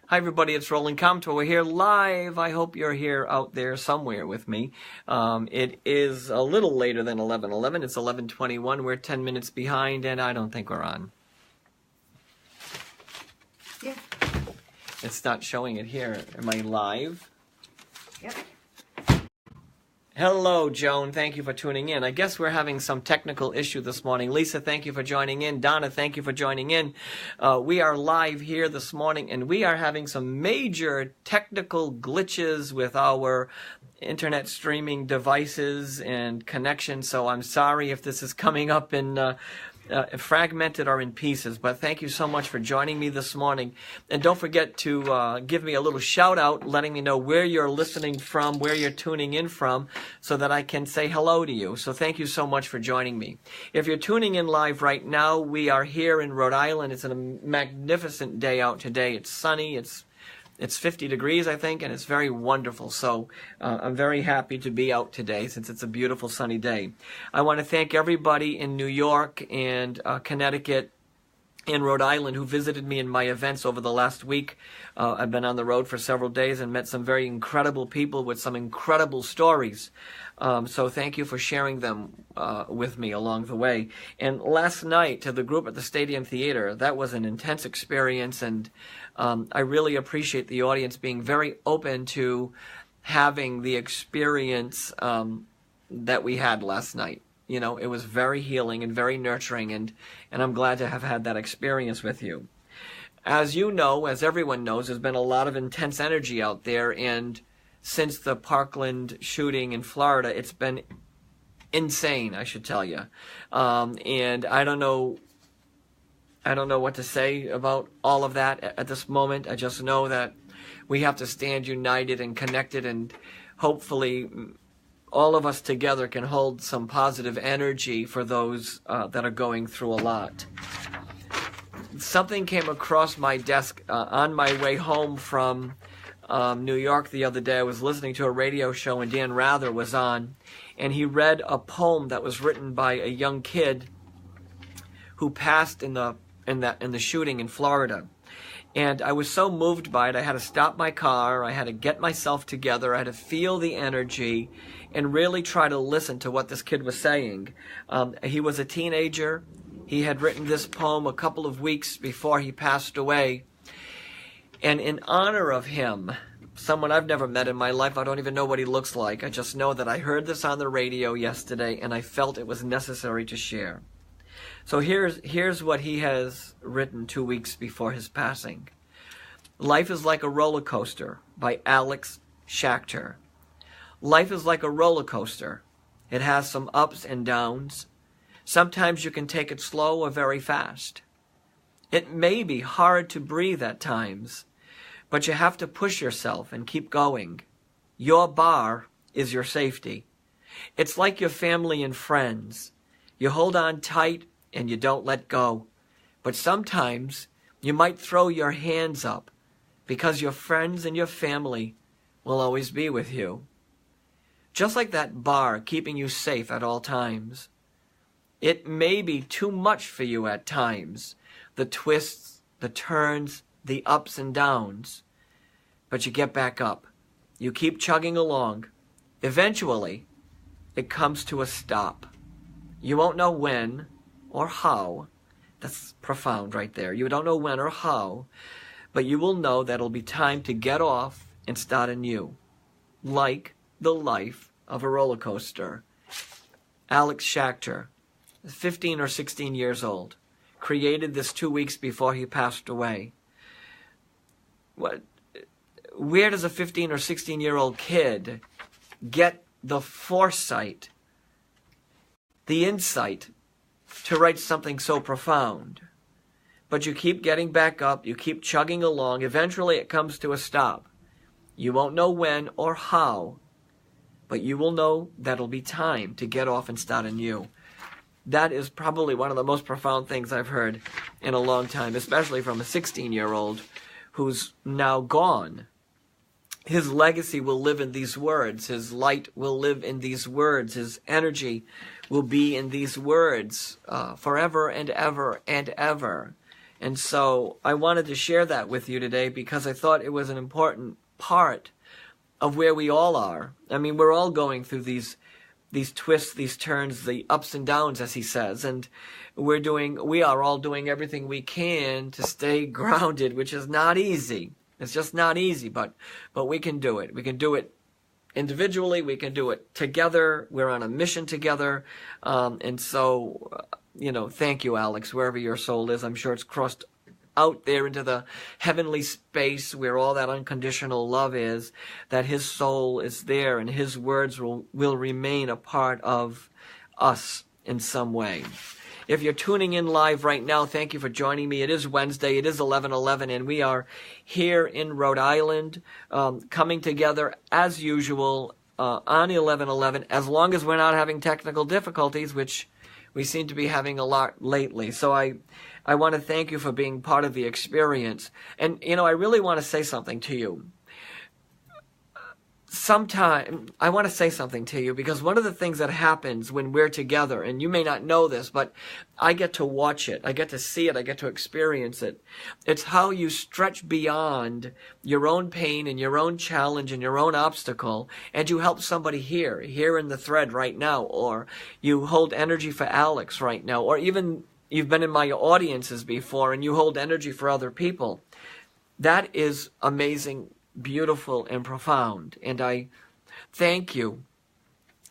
Hi everybody, it's Roland Comtour. We're here live. I hope you're here out there somewhere with me. It is a little later than 11:11. It's 11:21. We're 10 minutes behind, and I don't think we're on. Yeah. It's not showing it here. Am I live? Yep. Hello, Joan. Thank you for tuning in. I guess we're having some technical issue this morning. Lisa, thank you for joining in. Donna, thank you for joining in. We are live here this morning, and we are having some major technical glitches with our internet streaming devices and connections, so I'm sorry if this is coming up in fragmented or in pieces, but thank you so much for joining me this morning. And don't forget to give me a little shout out, letting me know where you're listening from, where you're tuning in from, so that I can say hello to you. So thank you so much for joining me. If you're tuning in live right now, we are here in Rhode Island. It's a magnificent day out today. It's sunny. It's 50 degrees, I think, and it's very wonderful. So I'm very happy to be out today since it's a beautiful sunny day. I want to thank everybody in New York and Connecticut and Rhode Island who visited me in my events over the last week. I've been on the road for several days and met some very incredible people with some incredible stories. So thank you for sharing them with me along the way. And last night to the group at the Stadium Theater, that was an intense experience, and I really appreciate the audience being very open to having the experience that we had last night. You know, it was very healing and very nurturing, and I'm glad to have had that experience with you. As you know, as everyone knows, there's been a lot of intense energy out there, and since the Parkland shooting in Florida, it's been insane, I should tell you. And I don't know what to say about all of that at this moment. I just know that we have to stand united and connected, and hopefully all of us together can hold some positive energy for those that are going through a lot. Something came across my desk on my way home from New York the other day. I was listening to a radio show and Dan Rather was on, and he read a poem that was written by a young kid who passed in the shooting in Florida. And I was so moved by it, I had to stop my car, I had to get myself together, I had to feel the energy and really try to listen to what this kid was saying. He was a teenager. He had written this poem a couple of weeks before he passed away. And in honor of him, someone I've never met in my life, I don't even know what he looks like. I just know that I heard this on the radio yesterday and I felt it was necessary to share. So here's what he has written 2 weeks before his passing. Life is like a roller coaster by Alex Schachter. Life is like a roller coaster. It has some ups and downs. Sometimes you can take it slow or very fast. It may be hard to breathe at times, but you have to push yourself and keep going. Your bar is your safety. It's like your family and friends. You hold on tight and you don't let go. But sometimes you might throw your hands up because your friends and your family will always be with you. Just like that bar keeping you safe at all times. It may be too much for you at times, the twists, the turns, the ups and downs. But you get back up. You keep chugging along. Eventually, it comes to a stop. You won't know when or how. That's profound right there. You don't know when or how, but you will know that it'll be time to get off and start anew, like the life of a roller coaster. Alex Schachter, 15 or 16 years old, created this 2 weeks before he passed away. Where does a 15 or 16-year-old kid get the foresight, the insight to write something so profound? But you keep getting back up, you keep chugging along, eventually it comes to a stop. You won't know when or how, but you will know that it'll be time to get off and start anew. That is probably one of the most profound things I've heard in a long time, especially from a 16-year-old who's now gone. His legacy will live in these words. His light will live in these words. His energy will be in these words forever and ever and ever. And so I wanted to share that with you today because I thought it was an important part of where we all are. I mean, we're all going through these twists, these turns, the ups and downs, as he says, and we are all doing everything we can to stay grounded, which is not easy. It's just not easy, but we can do it. We can do it individually. We can do it together. We're on a mission together. And so, thank you, Alex, wherever your soul is. I'm sure it's crossed out there into the heavenly space where all that unconditional love is, that his soul is there and his words will remain a part of us in some way. If you're tuning in live right now, thank you for joining me. It is Wednesday. It is 11:11, and we are here in Rhode Island, coming together as usual on 11:11, as long as we're not having technical difficulties, which we seem to be having a lot lately. So I want to thank you for being part of the experience. And, I really want to say something to you. I want to say something to you because one of the things that happens when we're together, and you may not know this, but I get to watch it, I get to see it, I get to experience it. It's how you stretch beyond your own pain and your own challenge and your own obstacle, and you help somebody here in the thread right now, or you hold energy for Alex right now, or even you've been in my audiences before and you hold energy for other people. That is amazing, beautiful, and profound. And I thank you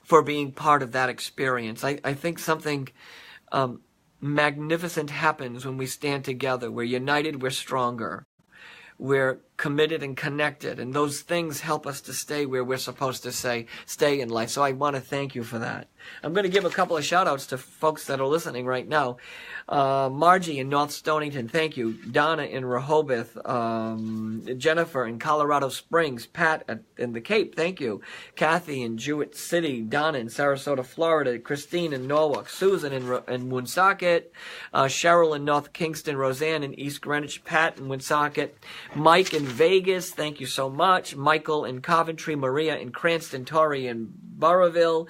for being part of that experience. I think something magnificent happens when we stand together. We're united, we're stronger. We're committed and connected, and those things help us to stay where we're supposed to stay in life. So I want to thank you for that. I'm going to give a couple of shout-outs to folks that are listening right now. Margie in North Stonington, thank you. Donna in Rehoboth, Jennifer in Colorado Springs, Pat in the Cape, thank you. Kathy in Jewett City, Donna in Sarasota, Florida, Christine in Norwalk, Susan in Woonsocket, Cheryl in North Kingston, Roseanne in East Greenwich, Pat in Woonsocket, Mike in Vegas, thank you so much. Michael in Coventry, Maria in Cranston, Tori in Burrillville,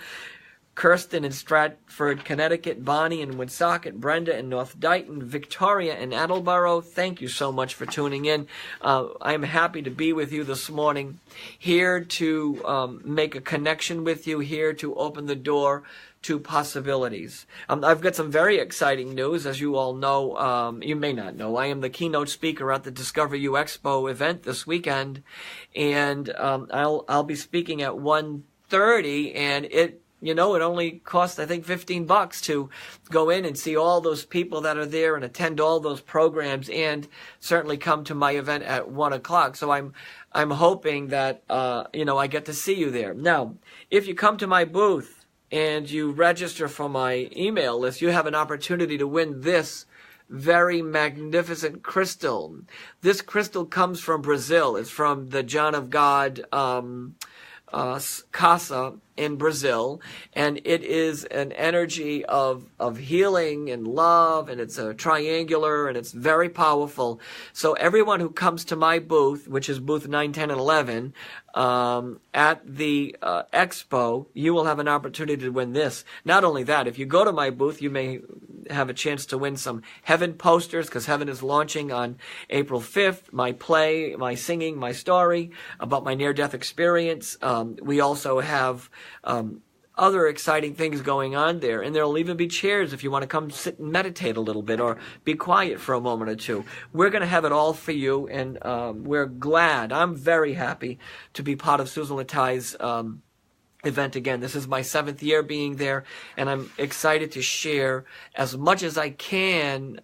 Kirsten in Stratford, Connecticut, Bonnie in Woonsocket, Brenda in North Dighton, Victoria in Attleboro. Thank you so much for tuning in. I'm happy to be with you this morning, here to make a connection with you, here to open the door to possibilities. I've got some very exciting news. As you all know, you may not know, I am the keynote speaker at the Discover You Expo event this weekend, and I'll be speaking at 1:30, and it only costs, I think, $15 to go in and see all those people that are there and attend all those programs, and certainly come to my event at 1:00. So I'm hoping that I get to see you there. Now, if you come to my booth and you register for my email list, you have an opportunity to win this very magnificent crystal. This crystal comes from Brazil. It's from the John of God Casa in Brazil, and it is an energy of healing and love, and it's a triangular, and it's very powerful. So everyone who comes to my booth, which is booth 9, 10, and 11, at the expo, you will have an opportunity to win this. Not only that, if you go to my booth, you may have a chance to win some Heaven posters, because Heaven is launching on April 5th. My play, my singing, my story about my near-death experience. We also have other exciting things going on there, and there'll even be chairs if you want to come sit and meditate a little bit or be quiet for a moment or two. We're going to have it all for you, and we're glad. I'm very happy to be part of Susan Latai's event again. This is my 7th year being there, and I'm excited to share as much as I can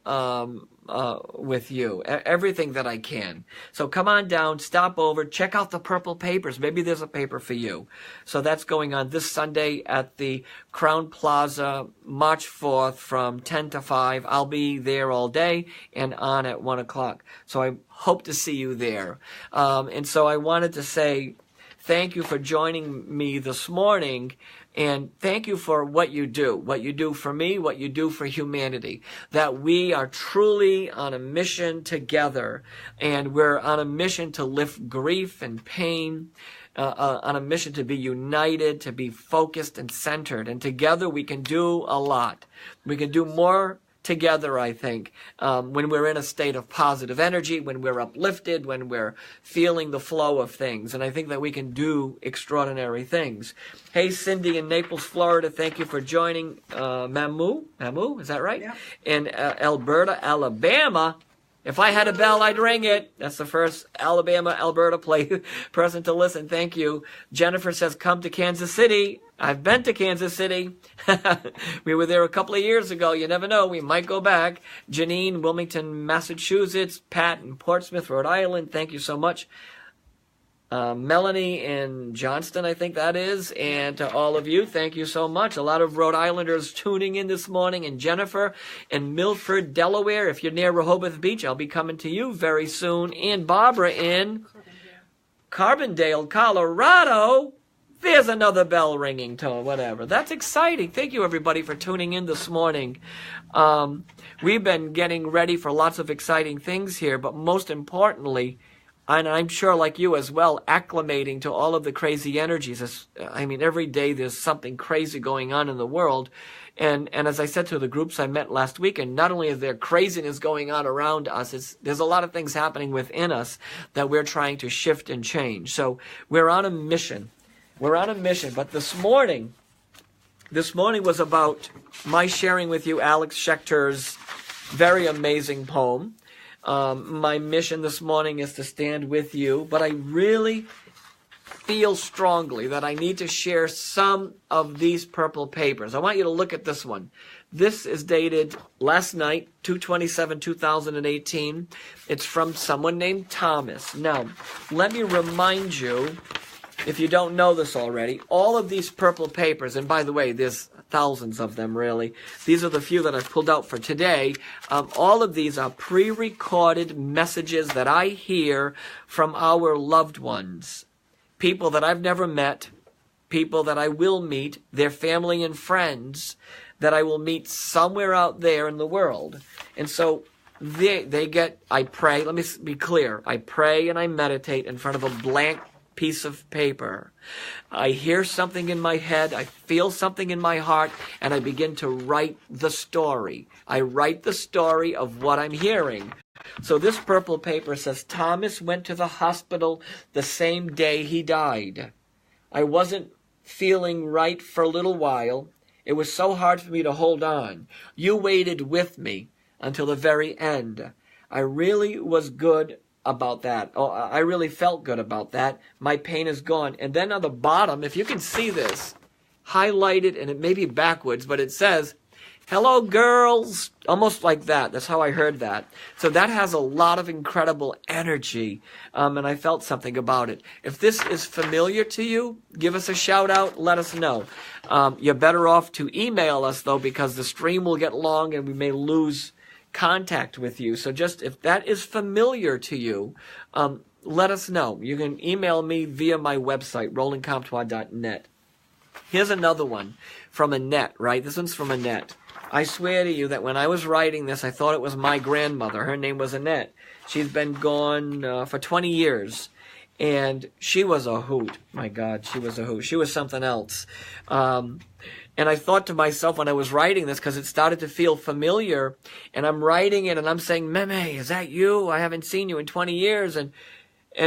with you, everything that I can. So come on down, stop over, check out the purple papers. Maybe there's a paper for you. So that's going on this Sunday at the Crown Plaza, March 4th from 10 to 5. I'll be there all day and on at 1:00. So I hope to see you there. And so I wanted to say thank you for joining me this morning, and thank you for what you do for me, what you do for humanity, that we are truly on a mission together, and we're on a mission to lift grief and pain, on a mission to be united, to be focused and centered, and together we can do a lot. We can do more together, I think, when we're in a state of positive energy, when we're uplifted, when we're feeling the flow of things. And I think that we can do extraordinary things. Hey, Cindy in Naples, Florida, thank you for joining. Mamu, is that right? Yeah. In Alberta, Alabama. If I had a bell, I'd ring it. That's the first Alabama-Alberta person to listen. Thank you. Jennifer says, come to Kansas City. I've been to Kansas City. We were there a couple of years ago. You never know. We might go back. Janine, Wilmington, Massachusetts. Pat in Portsmouth, Rhode Island. Thank you so much. Melanie in Johnston, I think that is. And to all of you, thank you so much. A lot of Rhode Islanders tuning in this morning. And Jennifer in Milford, Delaware. If you're near Rehoboth Beach, I'll be coming to you very soon. And Barbara in Carbondale, Colorado. There's another bell ringing tone, whatever. That's exciting. Thank you, everybody, for tuning in this morning. We've been getting ready for lots of exciting things here, but most importantly, and I'm sure like you as well, acclimating to all of the crazy energies. I mean, every day there's something crazy going on in the world. And as I said to the groups I met last week, and not only is there craziness going on around us, there's a lot of things happening within us that we're trying to shift and change. So we're on a mission. We're on a mission. But this morning was about my sharing with you Alex Schechter's very amazing poem. My mission this morning is to stand with you, but I really feel strongly that I need to share some of these purple papers. I want you to look at this one. This is dated last night, 2/27/2018. It's from someone named Thomas. Now, let me remind you, if you don't know this already, all of these purple papers, and by the way, there's thousands of them really. These are the few that I've pulled out for today. All of these are pre-recorded messages that I hear from our loved ones. People that I've never met, people that I will meet, their family and friends that I will meet somewhere out there in the world. And so they get, I pray, let me be clear, I pray and I meditate in front of a blank piece of paper. I hear something in my head, I feel something in my heart, and I begin to write the story. I write the story of what I'm hearing. So this purple paper says, Thomas went to the hospital the same day he died. I wasn't feeling right for a little while. It was so hard for me to hold on. You waited with me until the very end. I really was good about that. Oh, I really felt good about that. My pain is gone. And then on the bottom, if you can see this, highlighted, and it may be backwards, but it says, hello, girls. Almost like that. That's how I heard that. So that has a lot of incredible energy, and I felt something about it. If this is familiar to you, give us a shout out. Let us know. You're better off to email us, though, because the stream will get long and we may lose contact with you. So just if that is familiar to you, let us know. You can email me via my website, rolandcomtois.net. Here's another one from Annette, right? This one's from Annette. I swear to you that when I was writing this, I thought it was my grandmother. Her name was Annette. She's been gone for 20 years. And she was a hoot. My God, she was a hoot. She was something else. And I thought to myself when I was writing this, because it started to feel familiar, and I'm writing it and I'm saying, Meme, is that you? I haven't seen you in 20 years. And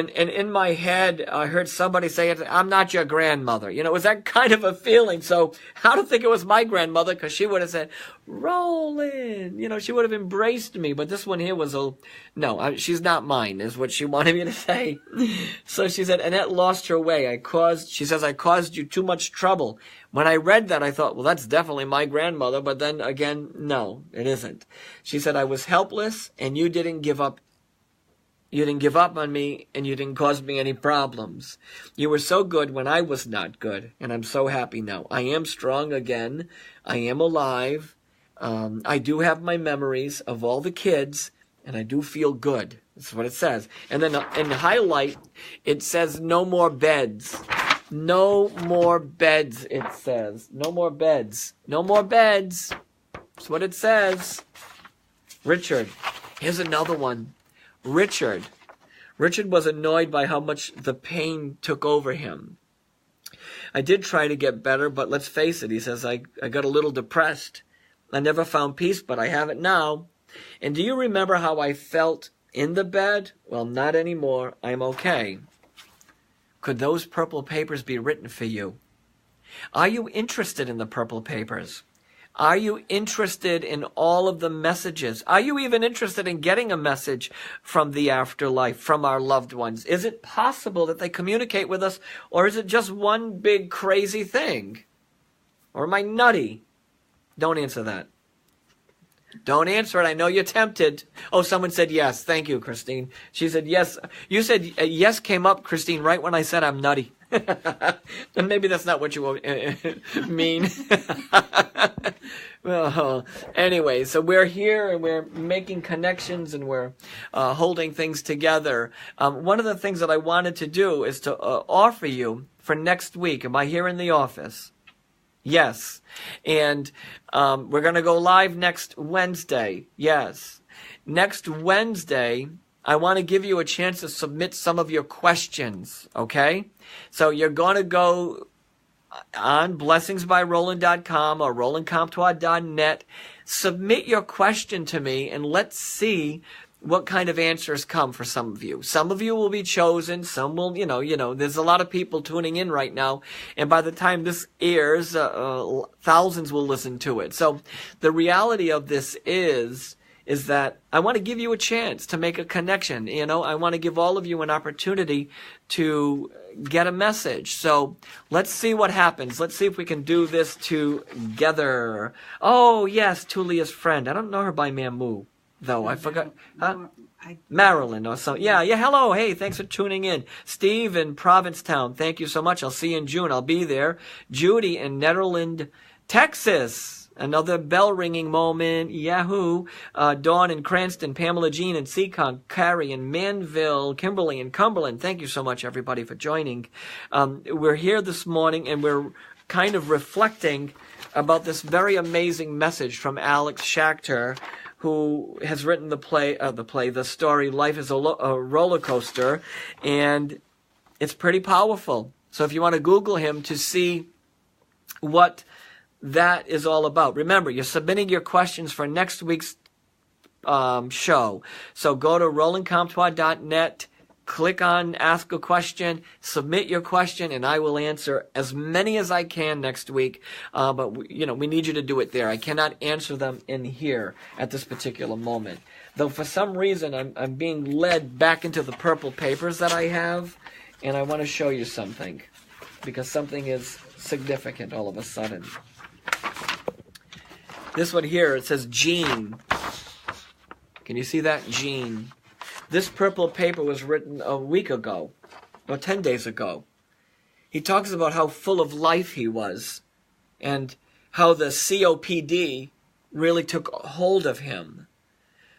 in my head, I heard somebody say, I'm not your grandmother. You know, it was that kind of a feeling. So I don't think it was my grandmother, because she would have said, Roland. You know, she would have embraced me. But this one here was she's not mine, is what she wanted me to say. So she said, Annette lost her way. She says, I caused you too much trouble. When I read that, I thought, well, that's definitely my grandmother. But then again, no, it isn't. She said, I was helpless and you didn't give up. You didn't give up on me, and you didn't cause me any problems. You were so good when I was not good, and I'm so happy now. I am strong again. I am alive. I do have my memories of all the kids, and I do feel good. That's what it says. And then in highlight, it says no more beds. No more beds, it says. No more beds. No more beds. That's what it says. Richard. Here's another one. Richard was annoyed by how much the pain took over him. I did try to get better, but let's face it, he says, I got a little depressed. I never found peace, but I have it now. And do you remember how I felt in the bed? Well, not anymore. I'm okay. Could those purple papers be written for you? Are you interested in the purple papers? Are you interested in all of the messages? Are you even interested in getting a message from the afterlife, from our loved ones? Is it possible that they communicate with us, or is it just one big crazy thing? Or am I nutty? Don't answer that. Don't answer it. I know you're tempted. Oh, someone said yes. Thank you, Christine. She said yes. You said yes came up, Christine, right when I said I'm nutty. And maybe that's not what you mean. Well, anyway, so we're here and we're making connections and we're holding things together. One of the things that I wanted to do is to offer you for next week. Am I here in the office? Yes. And we're going to go live next Wednesday. Yes. Next Wednesday, I want to give you a chance to submit some of your questions, okay? So you're going to go on blessingsbyroland.com or rolandcomtois.net. Submit your question to me and let's see what kind of answers come for some of you. Some of you will be chosen. Some will, there's a lot of people tuning in right now. And by the time this airs, thousands will listen to it. So the reality of this is that I want to give you a chance to make a connection. I want to give all of you an opportunity to get a message. So let's see what happens. Let's see if we can do this together. Oh, yes, Tulia's friend. I don't know her by Mamu, though. I forgot. Huh? Maryland or something. Yeah, hello. Hey, thanks for tuning in. Steve in Provincetown, thank you so much. I'll see you in June. I'll be there. Judy in Nederland, Texas. Another bell-ringing moment. Yahoo. Dawn in Cranston, Pamela Jean in Seekonk, Carrie in Manville, Kimberly in Cumberland. Thank you so much, everybody, for joining. We're here this morning, and we're kind of reflecting about this very amazing message from Alex Schachter, who has written the story, Life is a Roller Coaster, and it's pretty powerful. So if you want to Google him to see what that is all about. Remember, you're submitting your questions for next week's show. So go to rolandcomtois.net, click on Ask a Question, submit your question, and I will answer as many as I can next week. But we need you to do it there. I cannot answer them in here at this particular moment. Though for some reason I'm being led back into the purple papers that I have, and I want to show you something, because something is significant all of a sudden. This one here, it says Gene. Can you see that? Gene. This purple paper was written a week ago, or 10 days ago. He talks about how full of life he was, and how the COPD really took hold of him.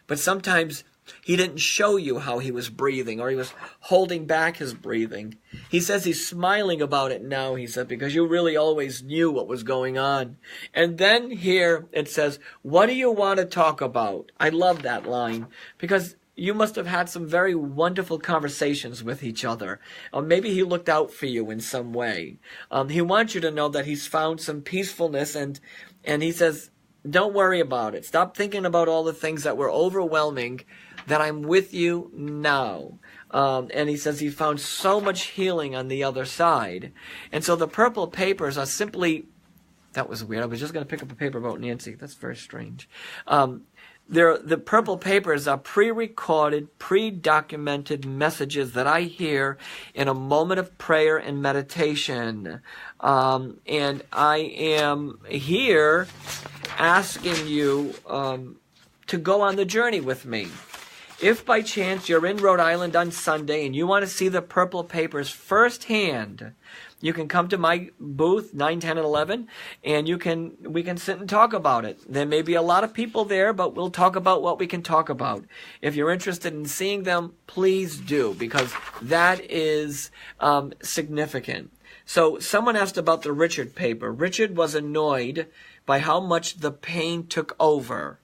But sometimes he didn't show you how he was breathing, or he was holding back his breathing. He says he's smiling about it now, he said, because you really always knew what was going on. And then here it says, what do you want to talk about? I love that line, because you must have had some very wonderful conversations with each other. Or maybe he looked out for you in some way. He wants you to know that he's found some peacefulness, and he says, don't worry about it. Stop thinking about all the things that were overwhelming, that I'm with you now. And he says he found so much healing on the other side. And so the purple papers are simply, that was weird. I was just going to pick up a paper about Nancy. That's very strange. The purple papers are pre-recorded, pre-documented messages that I hear in a moment of prayer and meditation. And I am here asking you to go on the journey with me. If by chance you're in Rhode Island on Sunday and you want to see the purple papers firsthand, you can come to my booth, 9, 10, and 11, and we can sit and talk about it. There may be a lot of people there, but we'll talk about what we can talk about. If you're interested in seeing them, please do, because that is significant. So someone asked about the Richard paper. Richard was annoyed by how much the pain took over.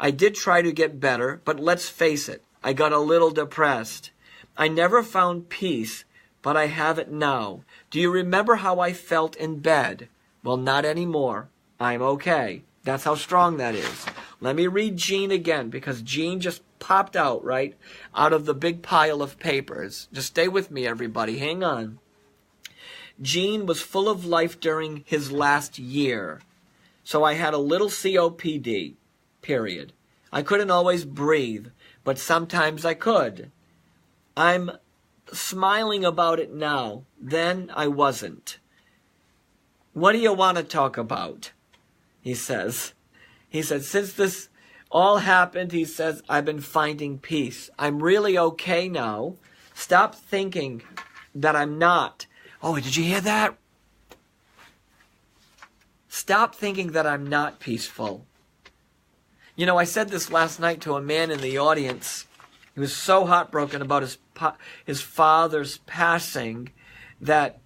I did try to get better, but let's face it, I got a little depressed. I never found peace, but I have it now. Do you remember how I felt in bed? Well, not anymore. I'm okay. That's how strong that is. Let me read Jean again, because Jean just popped out, right, out of the big pile of papers. Just stay with me, everybody. Hang on. Jean was full of life during his last year. So I had a little COPD, period. I couldn't always breathe, but sometimes I could. I'm smiling about it now. Then I wasn't. What do you want to talk about? He says. He said, since this all happened, he says, I've been finding peace. I'm really okay now. Stop thinking that I'm not. Oh, did you hear that? Stop thinking that I'm not peaceful. You know, I said this last night to a man in the audience. He was so heartbroken about his father's passing that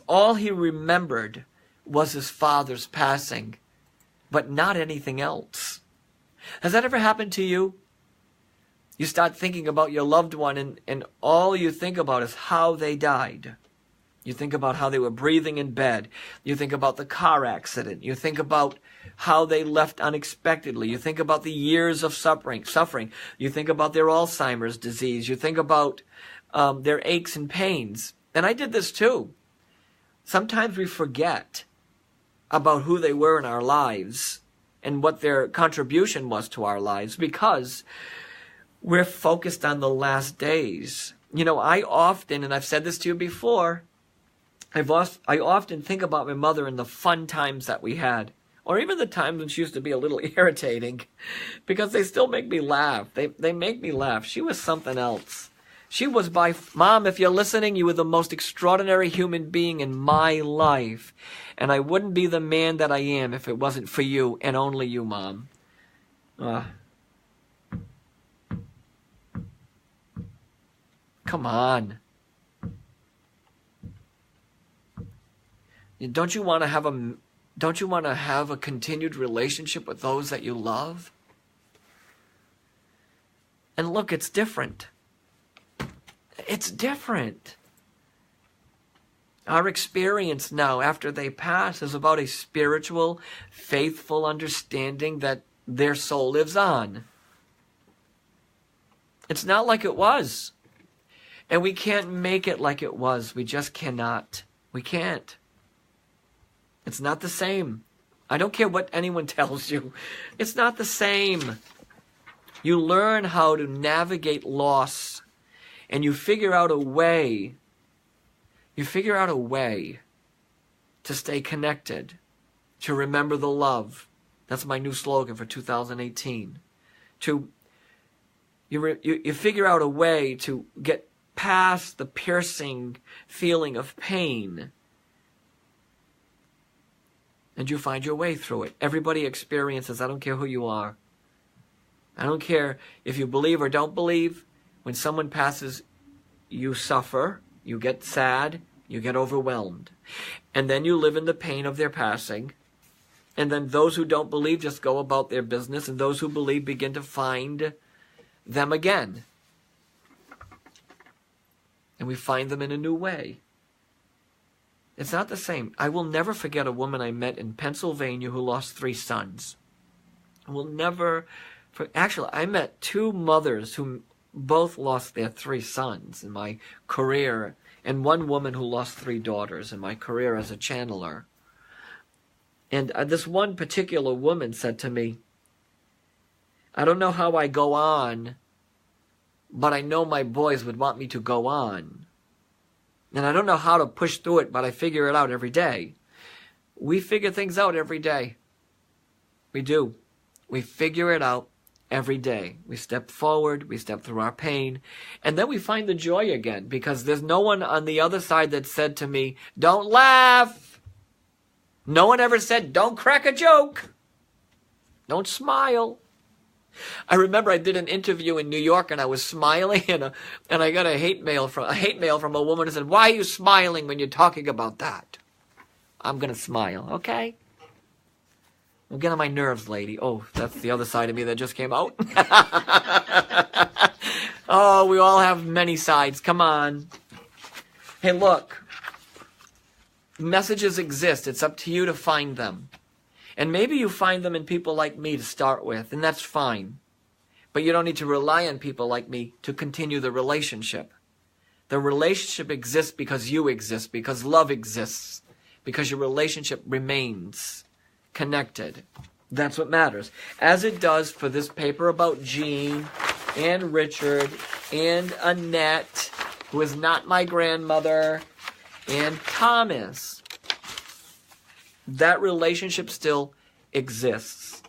all he remembered was his father's passing, but not anything else. Has that ever happened to you? You start thinking about your loved one, and all you think about is how they died. You think about how they were breathing in bed. You think about the car accident. You think about how they left unexpectedly. You think about the years of suffering. You think about their Alzheimer's disease. You think about their aches and pains. And I did this too. Sometimes we forget about who they were in our lives and what their contribution was to our lives because we're focused on the last days. You know, I often, and I've said this to you before, I often think about my mother and the fun times that we had, or even the times when she used to be a little irritating, because they still make me laugh. They make me laugh. She was something else. She was Mom, if you're listening, you were the most extraordinary human being in my life. And I wouldn't be the man that I am if it wasn't for you and only you, Mom. Come on. Don't you want to have a continued relationship with those that you love? And look, it's different. It's different. Our experience now after they pass is about a spiritual, faithful understanding that their soul lives on. It's not like it was. And we can't make it like it was. We just cannot. We can't. It's not the same. I don't care what anyone tells you. It's not the same. You learn how to navigate loss, and you figure out a way. You figure out a way to stay connected, to remember the love. That's my new slogan for 2018. You figure out a way to get past the piercing feeling of pain, and you find your way through it. Everybody experiences. I don't care who you are. I don't care if you believe or don't believe. When someone passes, you suffer, you get sad, you get overwhelmed. And then you live in the pain of their passing. And then those who don't believe just go about their business, and those who believe begin to find them again. And we find them in a new way. It's not the same. I will never forget a woman I met in Pennsylvania who lost 3 sons. Actually, I met 2 mothers who both lost their 3 sons in my career, and 1 woman who lost 3 daughters in my career as a channeler. And this one particular woman said to me, I don't know how I go on, but I know my boys would want me to go on. And I don't know how to push through it, but I figure it out every day. We figure things out every day. We do. We figure it out every day. We step forward, we step through our pain, and then we find the joy again, because there's no one on the other side that said to me, don't laugh. No one ever said, don't crack a joke. Don't smile. I remember I did an interview in New York, and I was smiling, and I got a hate mail from a woman who said, why are you smiling when you're talking about that? I'm going to smile, okay? Don't get on my nerves, lady. Oh, that's the other side of me that just came out. Oh, we all have many sides. Come on. Hey, look. Messages exist. It's up to you to find them. And maybe you find them in people like me to start with, and that's fine. But you don't need to rely on people like me to continue the relationship. The relationship exists because you exist, because love exists, because your relationship remains connected. That's what matters. As it does for this paper about Jean and Richard and Annette, who is not my grandmother, and Thomas. That relationship still exists.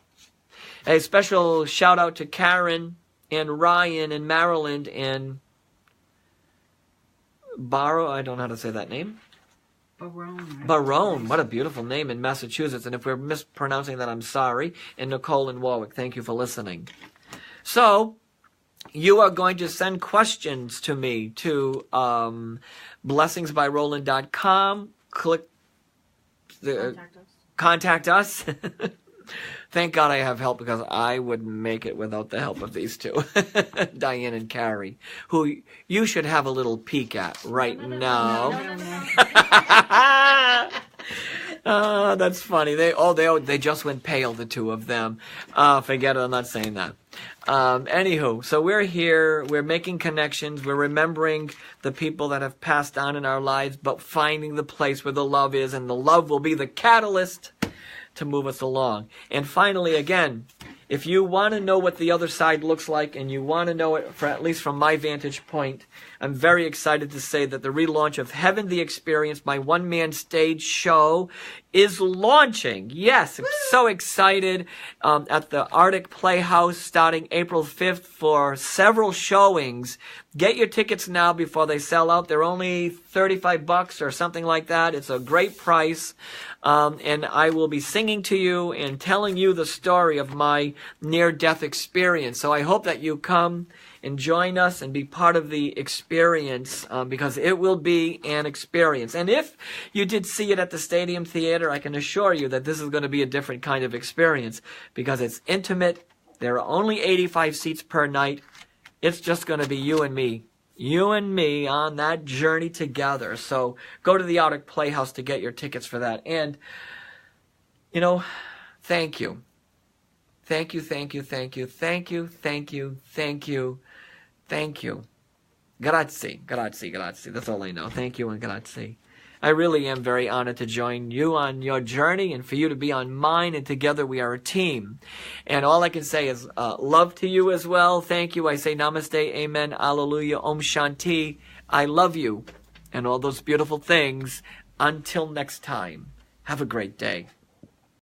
A special shout out to Karen and Ryan and Maryland and I don't know how to say that name. Barone. What a beautiful name in Massachusetts. And if we're mispronouncing that, I'm sorry. And Nicole and Warwick, thank you for listening. So, you are going to send questions to me to blessingsbyroland.com. Click the contact us. Thank God I have help, because I wouldn't make it without the help of these two, Diane and Carrie, who you should have a little peek at right now. That's funny. They just went pale, the two of them. Forget it. I'm not saying that. Anywho, so we're here. We're making connections. We're remembering the people that have passed on in our lives, but finding the place where the love is, and the love will be the catalyst to move us along. And finally, again, if you want to know what the other side looks like, and you want to know it, at least from my vantage point, I'm very excited to say that the relaunch of Heaven the Experience, my one-man stage show, is launching. Yes, I'm so excited. At the Arctic Playhouse starting April 5th for several showings. Get your tickets now before they sell out. They're only $35 or something like that. It's a great price. And I will be singing to you and telling you the story of my near-death experience. So I hope that you come and join us and be part of the experience, because it will be an experience. And if you did see it at the Stadium Theater, I can assure you that this is going to be a different kind of experience, because it's intimate. There are only 85 seats per night. It's just going to be you and me on that journey together. So go to the Arctic Playhouse to get your tickets for that. And, thank you. Thank you, thank you, thank you, thank you, thank you, thank you, thank you. Grazie, grazie, grazie. That's all I know. Thank you and grazie. I really am very honored to join you on your journey and for you to be on mine, and together we are a team. And all I can say is love to you as well. Thank you. I say namaste, amen, alleluia, om shanti. I love you and all those beautiful things. Until next time, have a great day.